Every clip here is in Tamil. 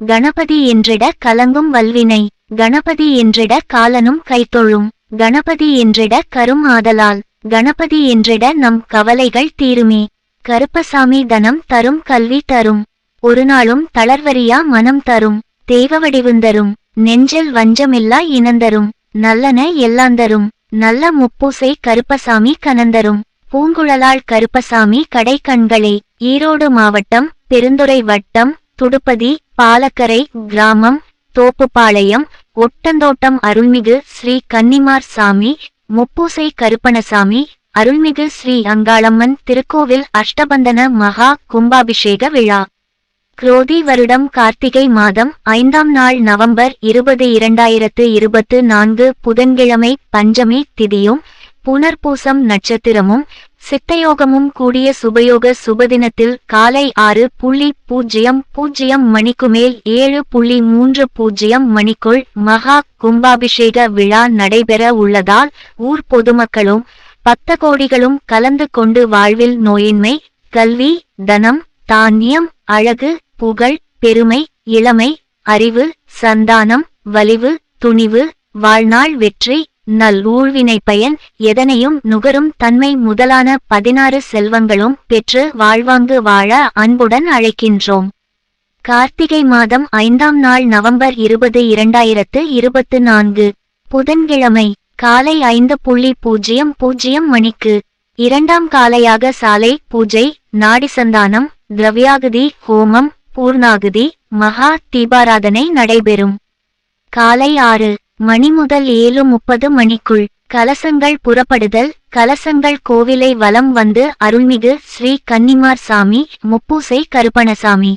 கணபதி என்றிட கலங்கும் வல்வினை. கணபதி என்றிட காலனும் கைத்தொழும். கணபதி என்றிட கரும் ஆதலால். கணபதி என்றிட நம் கவலைகள் தீருமே. கருப்பசாமி தனம் தரும், கல்வி தரும், ஒரு நாளும் தளர்வறியா மனம் தரும், தெய்வவடிவுந்தரும், நெஞ்சில் வஞ்சமில்லா இனந்தரும், நல்லன எல்லாந்தரும், நல்ல முப்பூசை கருப்பசாமி கனந்தரும், பூங்குழலாள் கருப்பசாமி கடை கண்களே. ஈரோடு மாவட்டம், பெருந்துறை வட்டம், துடுப்பதி, பாலக்கரை கிராமம், தோப்புப்பாளையம், ஒட்டந்தோட்டம் அருள்மிகு ஸ்ரீ கன்னிமார் சாமி முப்பூசை கருப்பணசாமி அருள்மிகு ஸ்ரீ அங்காளம்மன் திருக்கோவில் அஷ்டபந்தன மகா கும்பாபிஷேக விழா. குரோதி வருடம் கார்த்திகை மாதம் 5ஆம் நாள் நவம்பர் 20, 2024 புதன்கிழமை பஞ்சமி திதியும் புனர்பூசம் நட்சத்திரமும் சித்தயோகமும் கூடிய சுபயோக சுபதினத்தில் காலை 6:00 மணிக்கு மேல் 7:30 மணிக்குள் மகா கும்பாபிஷேக விழா நடைபெற உள்ளதால் ஊர் பொதுமக்களும் பக்த கோடிகளும் கலந்து கொண்டு வாழ்வில் நோயின்மை, கல்வி, தனம், தானியம், அழகு, புகழ், பெருமை, இளமை, அறிவு, சந்தானம், வலிவு, துணிவு, வாழ்நாள் வெற்றி, நல் ஊழ்வினை பயன் எதனையும் நுகரும் தன்மை முதலான 16 செல்வங்களும் பெற்று வாழ்வாங்கு வாழ அன்புடன் அழைக்கின்றோம். கார்த்திகை மாதம் 5ஆம் நாள் நவம்பர் 20, 2024 புதன்கிழமை காலை 5:00 மணிக்கு 2ஆம் காலையாக சாலை பூஜை, நாடிசந்தானம், திரவியாகுதி, ஹோமம், பூர்ணாகுதி, மகா தீபாராதனை நடைபெறும். காலை 6 மணி முதல் 7:30 மணிக்குள் கலசங்கள் புறப்படுதல். கலசங்கள் கோவிலை வலம் வந்து அருள்மிகு ஸ்ரீ கன்னிமார் சாமி முப்பூசை கருப்பணசாமி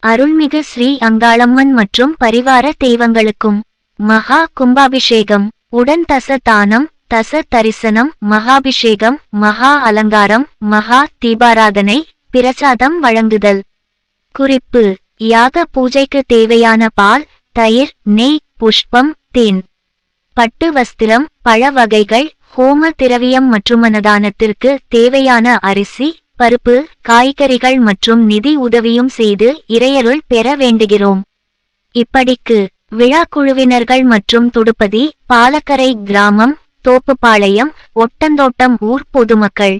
அருள்மிகு ஸ்ரீ அங்காளம்மன் மற்றும் பரிவார தெய்வங்களுக்கும் மகா கும்பாபிஷேகம் உடன் தச தானம், தச தரிசனம், மகாபிஷேகம், மகா அலங்காரம், மகா தீபாராதனை, பிரசாதம் வழங்குதல். குறிப்பு: யாக பூஜைக்கு தேவையான பால், தயிர், நெய், புஷ்பம், தேன், பட்டு வஸ்திரம், பழ வகைகள், ஹோம திரவியம் மற்றும் அன்னதானத்திற்கு தேவையான அரிசி, பருப்பு, காய்கறிகள் மற்றும் நிதி உதவியும் செய்து இறையருள் பெற வேண்டுகிறோம். இப்படிக்கு விழா குழுவினர்கள் மற்றும் துடுப்பதி, பாலக்கரை கிராமம், தோப்புப்பாளையம், ஒட்டந்தோட்டம் ஊர் பொதுமக்கள்.